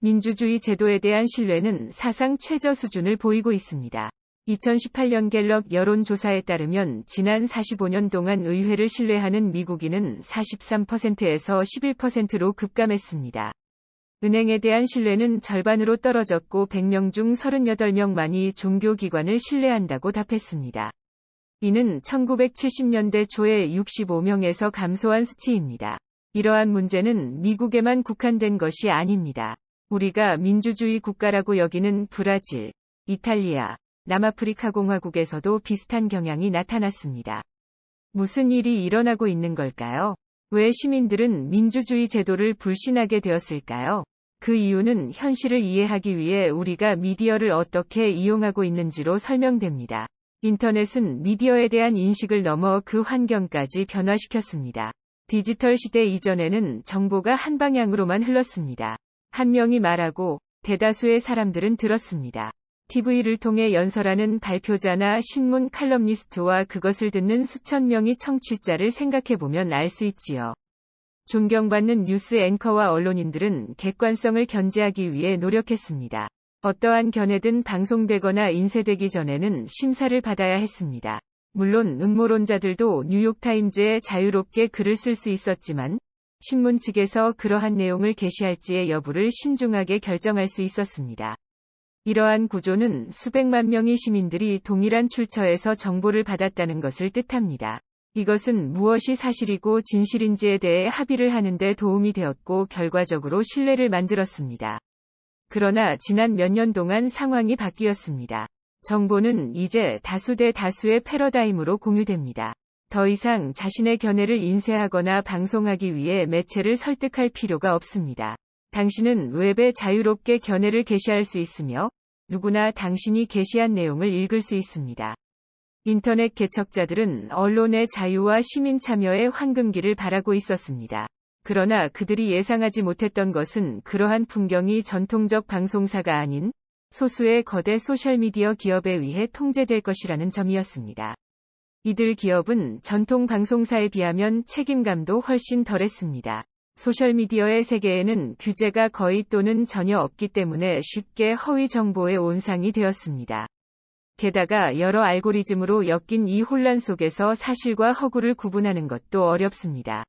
민주주의 제도에 대한 신뢰는 사상 최저 수준을 보이고 있습니다. 2018년 갤럽 여론조사에 따르면 지난 45년 동안 의회를 신뢰하는 미국인은 43%에서 11%로 급감했습니다. 은행에 대한 신뢰는 절반으로 떨어졌고 100명 중 38명만이 종교기관을 신뢰한다고 답했습니다. 이는 1970년대 초에 65명에서 감소한 수치입니다. 이러한 문제는 미국에만 국한된 것이 아닙니다. 우리가 민주주의 국가라고 여기는 브라질, 이탈리아, 남아프리카 공화국에서도 비슷한 경향이 나타났습니다. 무슨 일이 일어나고 있는 걸까요? 왜 시민들은 민주주의 제도를 불신하게 되었을까요? 그 이유는 현실을 이해하기 위해 우리가 미디어를 어떻게 이용하고 있는지로 설명됩니다. 인터넷은 미디어에 대한 인식을 넘어 그 환경까지 변화시켰습니다. 디지털 시대 이전에는 정보가 한 방향으로만 흘렀습니다. 한 명이 말하고 대다수의 사람들은 들었습니다. TV를 통해 연설하는 발표자나 신문 칼럼니스트와 그것을 듣는 수천 명의 청취자를 생각해보면 알 수 있지요. 존경받는 뉴스 앵커와 언론인들은 객관성을 견제하기 위해 노력했습니다. 어떠한 견해든 방송되거나 인쇄되기 전에는 심사를 받아야 했습니다. 물론 음모론자들도 뉴욕타임즈에 자유롭게 글을 쓸 수 있었지만 신문 측에서 그러한 내용을 게시할지의 여부를 신중하게 결정할 수 있었습니다. 이러한 구조는 수백만 명의 시민들이 동일한 출처에서 정보를 받았다는 것을 뜻합니다. 이것은 무엇이 사실이고 진실인지에 대해 합의를 하는 데 도움이 되었고 결과적으로 신뢰를 만들었습니다. 그러나 지난 몇 년 동안 상황이 바뀌었습니다. 정보는 이제 다수 대 다수의 패러다임으로 공유됩니다. 더 이상 자신의 견해를 인쇄하거나 방송하기 위해 매체를 설득할 필요가 없습니다. 당신은 웹에 자유롭게 견해를 게시할 수 있으며 누구나 당신이 게시한 내용을 읽을 수 있습니다. 인터넷 개척자들은 언론의 자유와 시민 참여의 황금기를 바라고 있었습니다. 그러나 그들이 예상하지 못했던 것은 그러한 풍경이 전통적 방송사가 아닌 소수의 거대 소셜미디어 기업에 의해 통제될 것이라는 점이었습니다. 이들 기업은 전통 방송사에 비하면 책임감도 훨씬 덜했습니다. 소셜미디어의 세계에는 규제가 거의 또는 전혀 없기 때문에 쉽게 허위 정보의 온상이 되었습니다. 게다가 여러 알고리즘으로 엮인 이 혼란 속에서 사실과 허구를 구분하는 것도 어렵습니다.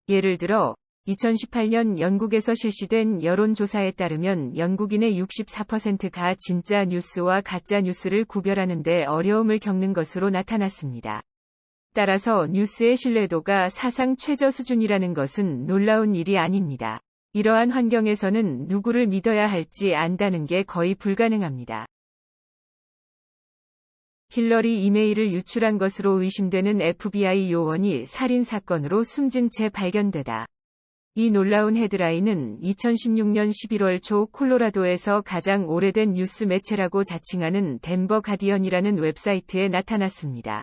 예를 들어 2018년 영국에서 실시된 여론조사에 따르면 영국인의 64%가 진짜 뉴스와 가짜 뉴스를 구별하는 데 어려움을 겪는 것으로 나타났습니다. 따라서 뉴스의 신뢰도가 사상 최저 수준이라는 것은 놀라운 일이 아닙니다. 이러한 환경에서는 누구를 믿어야 할지 안다는 게 거의 불가능합니다. 힐러리 이메일을 유출한 것으로 의심되는 FBI 요원이 살인 사건으로 숨진 채 발견되다. 이 놀라운 헤드라인은 2016년 11월 초 콜로라도에서 가장 오래된 뉴스 매체라고 자칭하는 덴버 가디언이라는 웹사이트에 나타났습니다.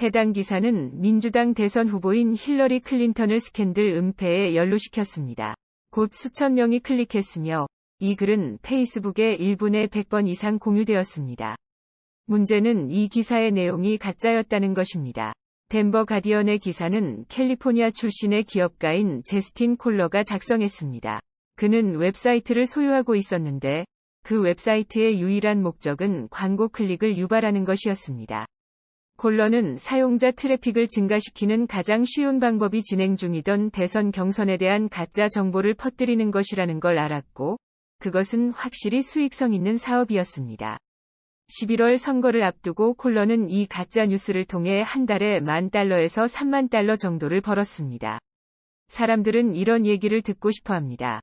해당 기사는 민주당 대선 후보인 힐러리 클린턴을 스캔들 은폐에 연루시켰습니다. 곧 수천 명이 클릭했으며 이 글은 페이스북에 1분에 100번 이상 공유되었습니다. 문제는 이 기사의 내용이 가짜였다는 것입니다. 덴버 가디언의 기사는 캘리포니아 출신의 기업가인 제스틴 콜러가 작성했습니다. 그는 웹사이트를 소유하고 있었는데 그 웹사이트의 유일한 목적은 광고 클릭을 유발하는 것이었습니다. 콜러는 사용자 트래픽을 증가시키는 가장 쉬운 방법이 진행 중이던 대선 경선에 대한 가짜 정보를 퍼뜨리는 것이라는 걸 알았고 그것은 확실히 수익성 있는 사업이었습니다. 11월 선거를 앞두고 콜러는 이 가짜 뉴스를 통해 한 달에 $10,000에서 $30,000 정도를 벌었습니다. 사람들은 이런 얘기를 듣고 싶어 합니다.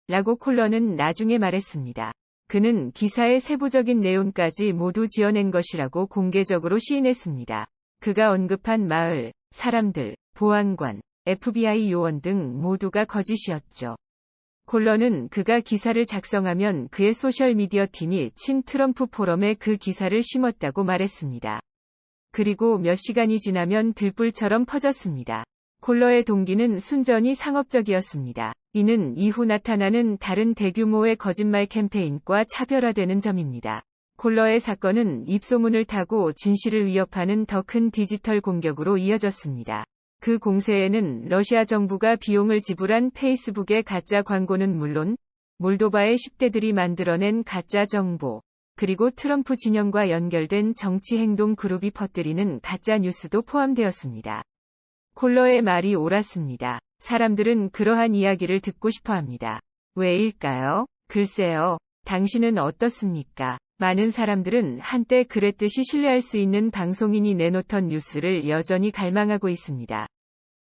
라고 콜러는 나중에 말했습니다. 그는 기사의 세부적인 내용까지 모두 지어낸 것이라고 공개적으로 시인했습니다. 그가 언급한 마을, 사람들, 보안관, FBI 요원 등 모두가 거짓이었죠. 콜러는 그가 기사를 작성하면 그의 소셜미디어 팀이 친 트럼프 포럼에 그 기사를 심었다고 말했습니다. 그리고 몇 시간이 지나면 들불처럼 퍼졌습니다. 콜러의 동기는 순전히 상업적이었습니다. 이는 이후 나타나는 다른 대규모의 거짓말 캠페인과 차별화되는 점입니다. 콜러의 사건은 입소문을 타고 진실을 위협하는 더 큰 디지털 공격으로 이어졌습니다. 그 공세에는 러시아 정부가 비용을 지불한 페이스북의 가짜 광고는 물론 몰도바의 10대들이 만들어낸 가짜 정보, 그리고 트럼프 진영과 연결된 정치 행동 그룹이 퍼뜨리는 가짜 뉴스도 포함되었습니다. 콜러의 말이 옳았습니다. 사람들은 그러한 이야기를 듣고 싶어 합니다. 왜일까요? 글쎄요. 당신은 어떻습니까? 많은 사람들은 한때 그랬듯이 신뢰할 수 있는 방송인이 내놓던 뉴스를 여전히 갈망하고 있습니다.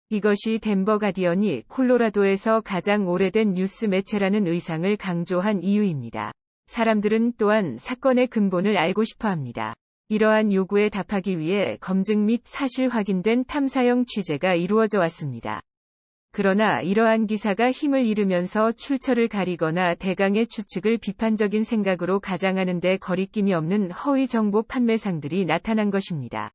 이것이 덴버 가디언이 콜로라도에서 가장 오래된 뉴스 매체라는 의상을 강조한 이유입니다. 사람들은 또한 사건의 근본을 알고 싶어 합니다. 이러한 요구에 답하기 위해 검증 및 사실 확인된 탐사형 취재가 이루어져 왔습니다. 그러나 이러한 기사가 힘을 잃으면서 출처를 가리거나 대강의 추측을 비판적인 생각으로 가장하는 데 거리낌이 없는 허위 정보 판매상들이 나타난 것입니다.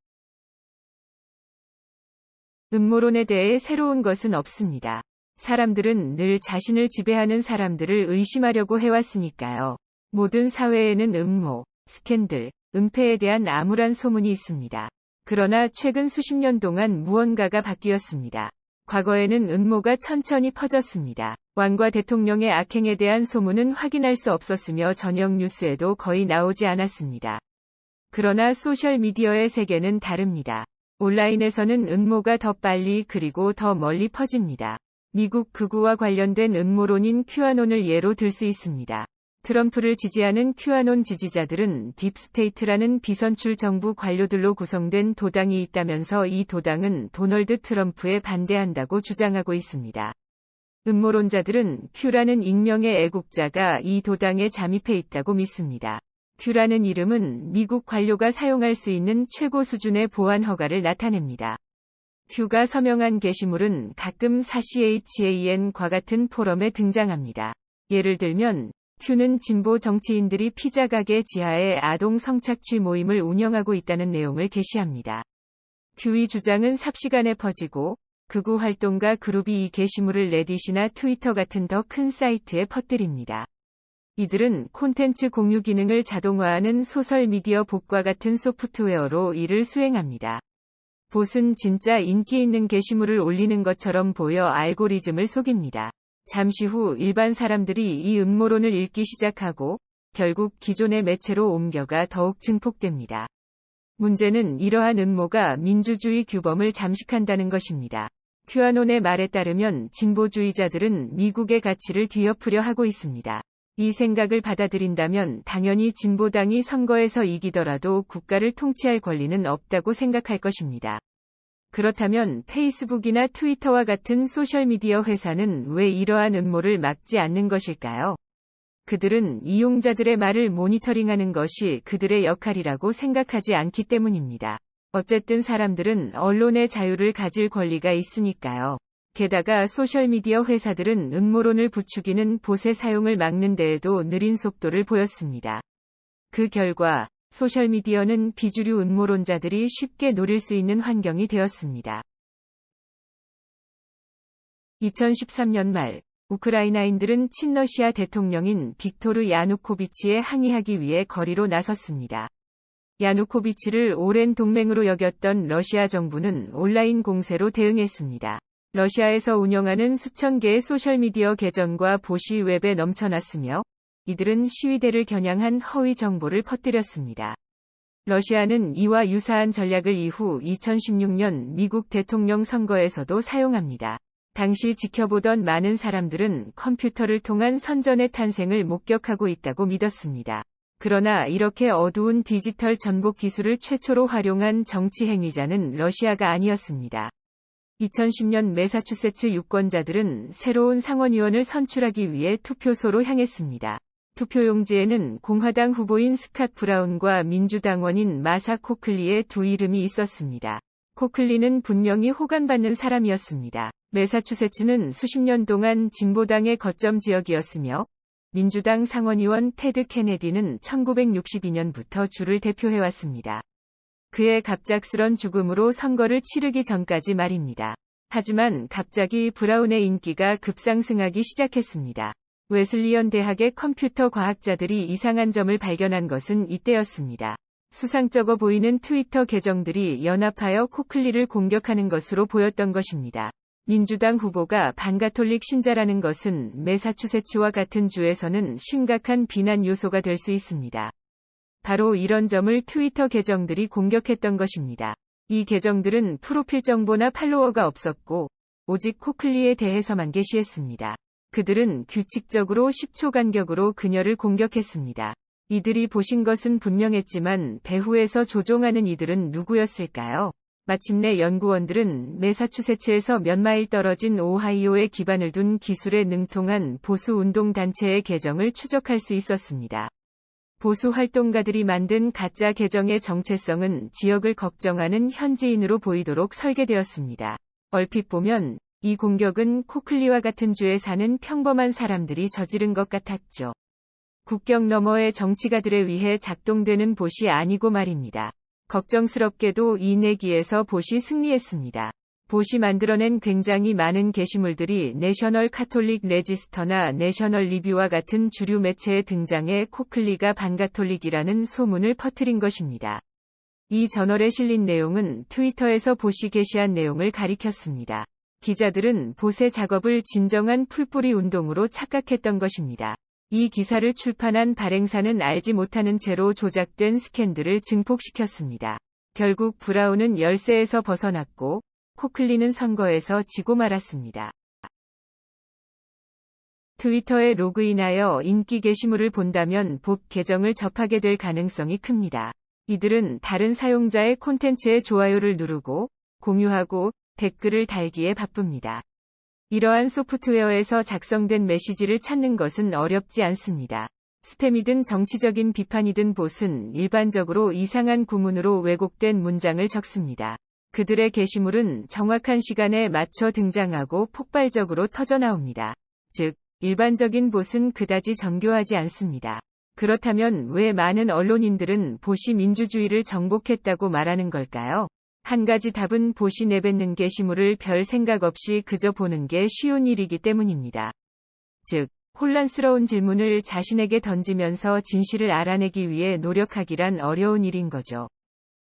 음모론에 대해 새로운 것은 없습니다. 사람들은 늘 자신을 지배하는 사람들을 의심하려고 해왔으니까요. 모든 사회에는 음모, 스캔들, 은폐에 대한 암울한 소문이 있습니다. 그러나 최근 수십 년 동안 무언가가 바뀌었습니다. 과거에는 음모가 천천히 퍼졌습니다. 왕과 대통령의 악행에 대한 소문은 확인할 수 없었으며 저녁 뉴스에도 거의 나오지 않았습니다. 그러나 소셜미디어의 세계는 다릅니다. 온라인에서는 음모가 더 빨리 그리고 더 멀리 퍼집니다. 미국 극우와 관련된 음모론인 큐아논을 예로 들 수 있습니다. 트럼프를 지지하는 큐아논 지지자들은 딥스테이트라는 비선출 정부 관료들로 구성된 도당이 있다면서 이 도당은 도널드 트럼프에 반대한다고 주장하고 있습니다. 음모론자들은 큐라는 익명의 애국자가 이 도당에 잠입해 있다고 믿습니다. 큐라는 이름은 미국 관료가 사용할 수 있는 최고 수준의 보안 허가를 나타냅니다. 큐가 서명한 게시물은 가끔 사CHAN과 같은 포럼에 등장합니다. 예를 들면 큐는 진보 정치인들이 피자 가게 지하에 아동 성착취 모임을 운영하고 있다는 내용을 게시합니다. 큐의 주장은 삽시간에 퍼지고 극우 활동가 그룹이 이 게시물을 레딧이나 트위터 같은 더 큰 사이트에 퍼뜨립니다. 이들은 콘텐츠 공유 기능을 자동화하는 소셜미디어 봇과 같은 소프트웨어로 이를 수행합니다. 봇은 진짜 인기 있는 게시물을 올리는 것처럼 보여 알고리즘을 속입니다. 잠시 후 일반 사람들이 이 음모론을 읽기 시작하고 결국 기존의 매체로 옮겨가 더욱 증폭됩니다. 문제는 이러한 음모가 민주주의 규범을 잠식한다는 것입니다. 큐아논의 말에 따르면 진보주의자들은 미국의 가치를 뒤엎으려 하고 있습니다. 이 생각을 받아들인다면 당연히 진보당이 선거에서 이기더라도 국가를 통치할 권리는 없다고 생각할 것입니다. 그렇다면 페이스북이나 트위터와 같은 소셜미디어 회사는 왜 이러한 음모를 막지 않는 것일까요? 그들은 이용자들의 말을 모니터링하는 것이 그들의 역할이라고 생각하지 않기 때문입니다. 어쨌든 사람들은 언론의 자유를 가질 권리가 있으니까요. 게다가 소셜미디어 회사들은 음모론을 부추기는 봇의 사용을 막는 데에도 느린 속도를 보였습니다. 그 결과 소셜미디어는 비주류 음모론자들이 쉽게 노릴 수 있는 환경이 되었습니다. 2013년 말 우크라이나인들은 친러시아 대통령인 빅토르 야누코비치에 항의하기 위해 거리로 나섰습니다. 야누코비치를 오랜 동맹으로 여겼던 러시아 정부는 온라인 공세로 대응했습니다. 러시아에서 운영하는 수천 개의 소셜미디어 계정과 봇이 웹에 넘쳐났으며 이들은 시위대를 겨냥한 허위 정보를 퍼뜨렸습니다. 러시아는 이와 유사한 전략을 이후 2016년 미국 대통령 선거에서도 사용합니다. 당시 지켜보던 많은 사람들은 컴퓨터를 통한 선전의 탄생을 목격하고 있다고 믿었습니다. 그러나 이렇게 어두운 디지털 전복 기술을 최초로 활용한 정치 행위자는 러시아가 아니었습니다. 2010년 매사추세츠 유권자들은 새로운 상원의원을 선출하기 위해 투표소로 향했습니다. 투표용지에는 공화당 후보인 스캇 브라운과 민주당원인 마사 코클리의 두 이름이 있었습니다. 코클리는 분명히 호감받는 사람이었습니다. 매사추세츠는 수십 년 동안 진보당의 거점 지역이었으며 민주당 상원의원 테드 케네디는 1962년부터 주를 대표해왔습니다. 그의 갑작스런 죽음으로 선거를 치르기 전까지 말입니다. 하지만 갑자기 브라운의 인기가 급상승하기 시작했습니다. 웨슬리언 대학의 컴퓨터 과학자들이 이상한 점을 발견한 것은 이때였습니다. 수상쩍어 보이는 트위터 계정들이 연합하여 코클리를 공격하는 것으로 보였던 것입니다. 민주당 후보가 반가톨릭 신자라는 것은 매사추세츠와 같은 주에서는 심각한 비난 요소가 될 수 있습니다. 바로 이런 점을 트위터 계정들이 공격했던 것입니다. 이 계정들은 프로필 정보나 팔로워가 없었고 오직 코클리에 대해서만 게시했습니다. 그들은 규칙적으로 10초 간격으로 그녀를 공격했습니다. 이들이 보신 것은 분명했지만 배후에서 조종하는 이들은 누구였을까요? 마침내 연구원들은 매사추세츠에서 몇 마일 떨어진 오하이오에 기반을 둔 기술에 능통한 보수 운동단체의 계정을 추적할 수 있었습니다. 보수 활동가들이 만든 가짜 계정의 정체성은 지역을 걱정하는 현지인으로 보이도록 설계되었습니다. 얼핏 보면 이 공격은 코클리와 같은 주에 사는 평범한 사람들이 저지른 것 같았죠. 국경 너머의 정치가들에 의해 작동되는 봇이 아니고 말입니다. 걱정스럽게도 이 내기에서 봇이 승리했습니다. 봇이 만들어낸 굉장히 많은 게시물들이 내셔널 카톨릭 레지스터나 내셔널 리뷰와 같은 주류 매체에 등장해 코클리가 반가톨릭이라는 소문을 퍼뜨린 것입니다. 이 저널에 실린 내용은 트위터에서 봇이 게시한 내용을 가리켰습니다. 기자들은 봇의 작업을 진정한 풀뿌리 운동으로 착각했던 것입니다. 이 기사를 출판한 발행사는 알지 못하는 채로 조작된 스캔들을 증폭시켰습니다. 결국 브라운은 열세에서 벗어났고 코클리는 선거에서 지고 말았습니다. 트위터에 로그인하여 인기 게시물을 본다면 봇 계정을 접하게 될 가능성이 큽니다. 이들은 다른 사용자의 콘텐츠에 좋아요를 누르고 공유하고 댓글을 달기에 바쁩니다. 이러한 소프트웨어에서 작성된 메시지를 찾는 것은 어렵지 않습니다. 스팸이든 정치적인 비판이든 봇은 일반적으로 이상한 구문으로 왜곡된 문장을 적습니다. 그들의 게시물은 정확한 시간에 맞춰 등장하고 폭발적으로 터져나옵니다. 즉, 일반적인 봇은 그다지 정교하지 않습니다. 그렇다면 왜 많은 언론인들은 봇이 민주주의를 정복했다고 말하는 걸까요? 한 가지 답은 봇이 내뱉는 게시물을 별 생각 없이 그저 보는 게 쉬운 일이기 때문입니다. 즉, 혼란스러운 질문을 자신에게 던지면서 진실을 알아내기 위해 노력하기란 어려운 일인 거죠.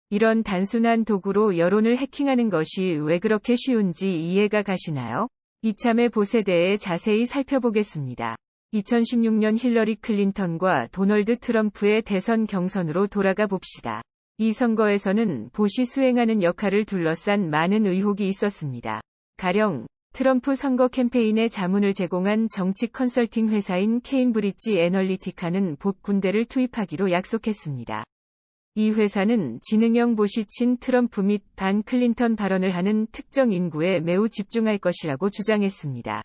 이런 단순한 도구로 여론을 해킹하는 것이 왜 그렇게 쉬운지 이해가 가시나요? 이참에 봇에 대해 자세히 살펴보겠습니다. 2016년 힐러리 클린턴과 도널드 트럼프의 대선 경선으로 돌아가 봅시다. 이 선거에서는 봇이 수행하는 역할을 둘러싼 많은 의혹이 있었습니다. 가령 트럼프 선거 캠페인에 자문을 제공한 정치 컨설팅 회사인 케임브리지 애널리티카는 봇 군대를 투입하기로 약속했습니다. 이 회사는 지능형 봇이 친 트럼프 및 반 클린턴 발언을 하는 특정 인구에 매우 집중할 것이라고 주장했습니다.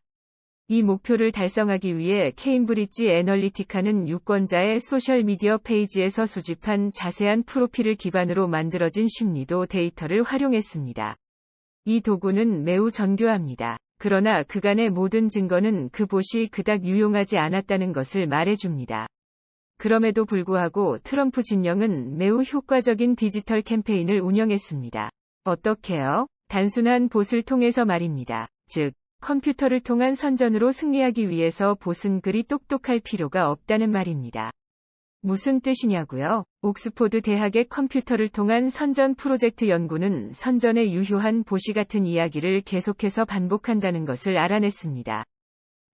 이 목표를 달성하기 위해 케임브리지 애널리티카는 유권자의 소셜미디어 페이지에서 수집한 자세한 프로필을 기반으로 만들어진 심리도 데이터를 활용했습니다. 이 도구는 매우 정교합니다. 그러나 그간의 모든 증거는 그 봇이 그닥 유용하지 않았다는 것을 말해줍니다. 그럼에도 불구하고 트럼프 진영은 매우 효과적인 디지털 캠페인을 운영했습니다. 어떻게요? 단순한 봇을 통해서 말입니다. 즉, 컴퓨터를 통한 선전으로 승리하기 위해서 봇은 그리 똑똑할 필요가 없다는 말입니다. 무슨 뜻이냐고요? 옥스포드 대학의 컴퓨터를 통한 선전 프로젝트 연구는 선전에 유효한 봇이 같은 이야기를 계속해서 반복한다는 것을 알아냈습니다.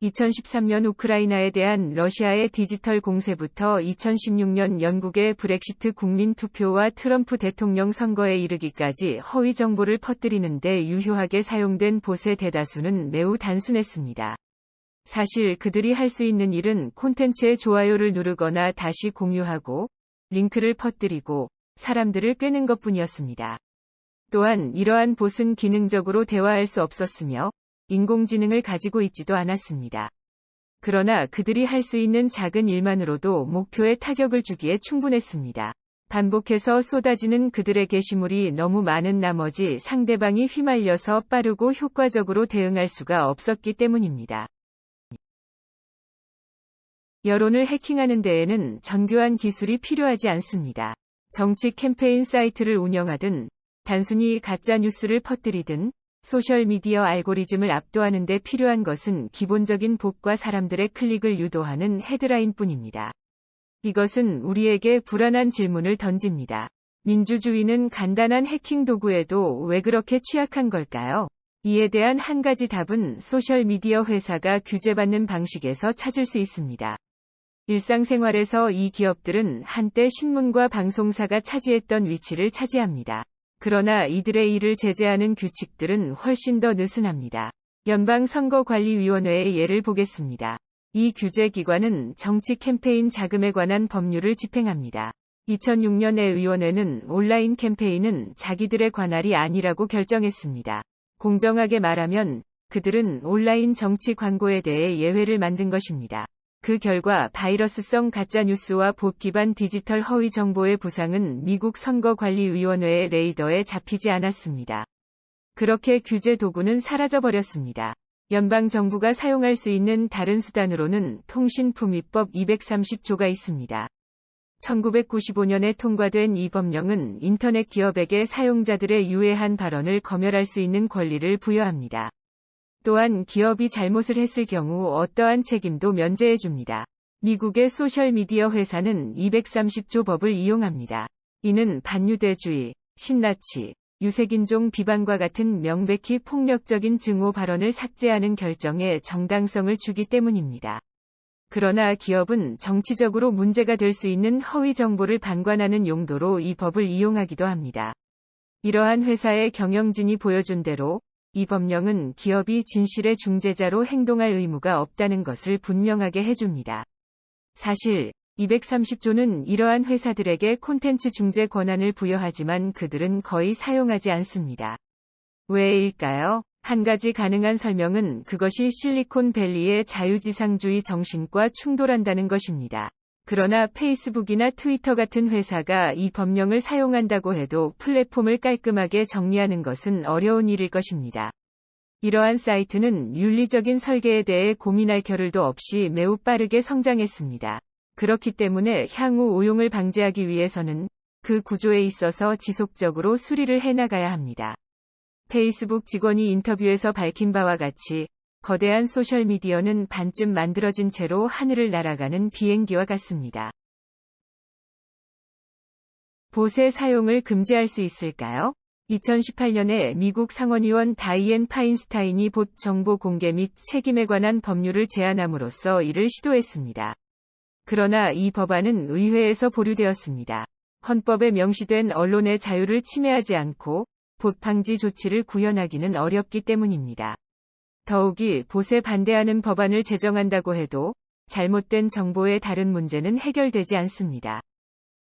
2013년 우크라이나에 대한 러시아의 디지털 공세부터 2016년 영국의 브렉시트 국민 투표와 트럼프 대통령 선거에 이르기까지 허위 정보를 퍼뜨리는 데 유효하게 사용된 봇의 대다수는 매우 단순했습니다. 사실 그들이 할 수 있는 일은 콘텐츠에 좋아요를 누르거나 다시 공유하고 링크를 퍼뜨리고 사람들을 끄는 것뿐이었습니다. 또한 이러한 봇은 기능적으로 대화할 수 없었으며 인공지능을 가지고 있지도 않았습니다. 그러나 그들이 할 수 있는 작은 일만으로도 목표에 타격을 주기에 충분했습니다. 반복해서 쏟아지는 그들의 게시물이 너무 많은 나머지 상대방이 휘말려서 빠르고 효과적으로 대응할 수가 없었기 때문입니다. 여론을 해킹하는 데에는 정교한 기술이 필요하지 않습니다. 정치 캠페인 사이트를 운영하든, 단순히 가짜 뉴스를 퍼뜨리든, 소셜미디어 알고리즘을 압도하는 데 필요한 것은 기본적인 봇과 사람들의 클릭을 유도하는 헤드라인뿐입니다. 이것은 우리에게 불안한 질문을 던집니다. 민주주의는 간단한 해킹 도구에도 왜 그렇게 취약한 걸까요? 이에 대한 한 가지 답은 소셜미디어 회사가 규제받는 방식에서 찾을 수 있습니다. 일상생활에서 이 기업들은 한때 신문과 방송사가 차지했던 위치를 차지합니다. 그러나 이들의 일을 제재하는 규칙들은 훨씬 더 느슨합니다. 연방선거관리위원회의 예를 보겠습니다. 이 규제기관은 정치 캠페인 자금에 관한 법률을 집행합니다. 2006년에 위원회는 온라인 캠페인은 자기들의 관할이 아니라고 결정했습니다. 공정하게 말하면 그들은 온라인 정치 광고에 대해 예외를 만든 것입니다. 그 결과 바이러스성 가짜뉴스와 봇 기반 디지털 허위 정보의 부상은 미국 선거관리위원회의 레이더에 잡히지 않았습니다. 그렇게 규제 도구는 사라져버렸습니다. 연방정부가 사용할 수 있는 다른 수단으로는 통신품위법 230조가 있습니다. 1995년에 통과된 이 법령은 인터넷 기업에게 사용자들의 유해한 발언을 검열할 수 있는 권리를 부여합니다. 또한 기업이 잘못을 했을 경우 어떠한 책임도 면제해줍니다. 미국의 소셜미디어 회사는 230조 법을 이용합니다. 이는 반유대주의, 신나치, 유색인종 비방과 같은 명백히 폭력적인 증오 발언을 삭제하는 결정에 정당성을 주기 때문입니다. 그러나 기업은 정치적으로 문제가 될 수 있는 허위 정보를 방관하는 용도로 이 법을 이용하기도 합니다. 이러한 회사의 경영진이 보여준 대로 이 법령은 기업이 진실의 중재자로 행동할 의무가 없다는 것을 분명하게 해줍니다. 사실 230조는 이러한 회사들에게 콘텐츠 중재 권한을 부여하지만 그들은 거의 사용하지 않습니다. 왜일까요? 한 가지 가능한 설명은 그것이 실리콘밸리의 자유지상주의 정신과 충돌한다는 것입니다. 그러나 페이스북이나 트위터 같은 회사가 이 법령을 사용한다고 해도 플랫폼을 깔끔하게 정리하는 것은 어려운 일일 것입니다. 이러한 사이트는 윤리적인 설계에 대해 고민할 겨를도 없이 매우 빠르게 성장했습니다. 그렇기 때문에 향후 오용을 방지하기 위해서는 그 구조에 있어서 지속적으로 수리를 해나가야 합니다. 페이스북 직원이 인터뷰에서 밝힌 바와 같이 거대한 소셜미디어는 반쯤 만들어진 채로 하늘을 날아가는 비행기와 같습니다. 봇의 사용을 금지할 수 있을까요? 2018년에 미국 상원의원 다이앤 파인스타인이 봇 정보 공개 및 책임에 관한 법률을 제안함으로써 이를 시도했습니다. 그러나 이 법안은 의회에서 보류되었습니다. 헌법에 명시된 언론의 자유를 침해하지 않고 봇 방지 조치를 구현하기는 어렵기 때문입니다. 더욱이 봇에 반대하는 법안을 제정한다고 해도 잘못된 정보의 다른 문제는 해결되지 않습니다.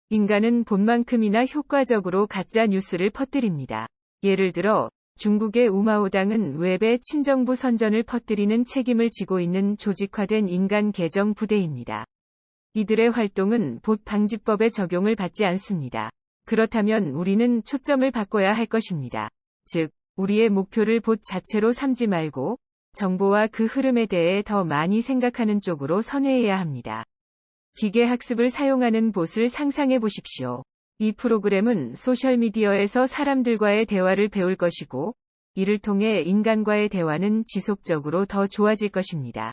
인간은 봇만큼이나 효과적으로 가짜 뉴스를 퍼뜨립니다. 예를 들어 중국의 우마오당은 웹에 친정부 선전을 퍼뜨리는 책임을 지고 있는 조직화된 인간 계정 부대입니다. 이들의 활동은 봇 방지법의 적용을 받지 않습니다. 그렇다면 우리는 초점을 바꿔야 할 것입니다. 즉, 우리의 목표를 봇 자체로 삼지 말고 정보와 그 흐름에 대해 더 많이 생각하는 쪽으로 선회해야 합니다. 기계학습을 사용하는 봇을 상상해 보십시오. 이 프로그램은 소셜미디어에서 사람들과의 대화를 배울 것이고, 이를 통해 인간과의 대화는 지속적으로 더 좋아질 것입니다.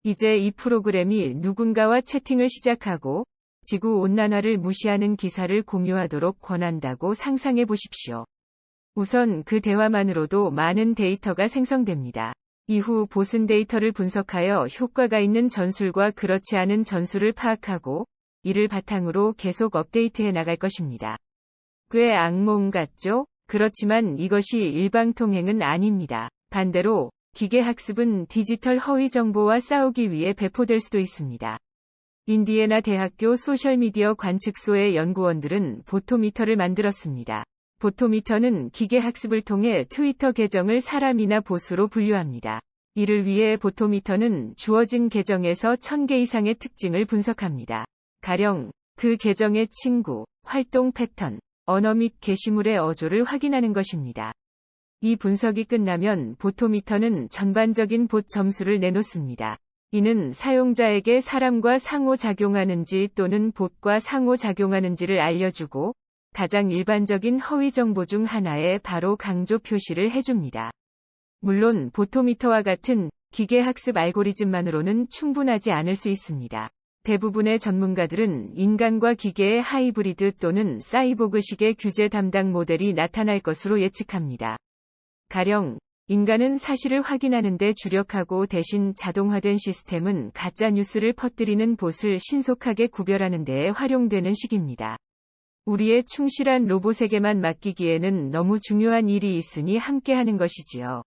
이제 이 프로그램이 누군가와 채팅을 시작하고 지구온난화를 무시하는 기사를 공유하도록 권한다고 상상해 보십시오. 우선 그 대화만으로도 많은 데이터가 생성됩니다. 이후 봇은 데이터를 분석하여 효과가 있는 전술과 그렇지 않은 전술을 파악하고 이를 바탕으로 계속 업데이트해 나갈 것입니다. 꽤 악몽 같죠? 그렇지만 이것이 일방통행은 아닙니다. 반대로 기계학습은 디지털 허위 정보와 싸우기 위해 배포될 수도 있습니다. 인디애나 대학교 소셜미디어 관측소의 연구원들은 보토미터를 만들었습니다. 보토미터는 기계학습을 통해 트위터 계정을 사람이나 봇으로 분류합니다. 이를 위해 보토미터는 주어진 계정에서 1000개 이상의 특징을 분석합니다. 가령 그 계정의 친구, 활동 패턴, 언어 및 게시물의 어조를 확인하는 것입니다. 이 분석이 끝나면 보토미터는 전반적인 봇 점수를 내놓습니다. 이는 사용자에게 사람과 상호작용하는지 또는 봇과 상호작용하는지를 알려주고 가장 일반적인 허위 정보 중 하나에 바로 강조 표시를 해줍니다. 물론 보토미터와 같은 기계학습 알고리즘만으로는 충분하지 않을 수 있습니다. 대부분의 전문가들은 인간과 기계의 하이브리드 또는 사이보그식의 규제 담당 모델이 나타날 것으로 예측합니다. 가령 인간은 사실을 확인하는 데 주력하고 대신 자동화된 시스템은 가짜 뉴스를 퍼뜨리는 봇을 신속하게 구별하는 데에 활용되는 식입니다. 우리의 충실한 로봇에게만 맡기기에는 너무 중요한 일이 있으니 함께하는 것이지요.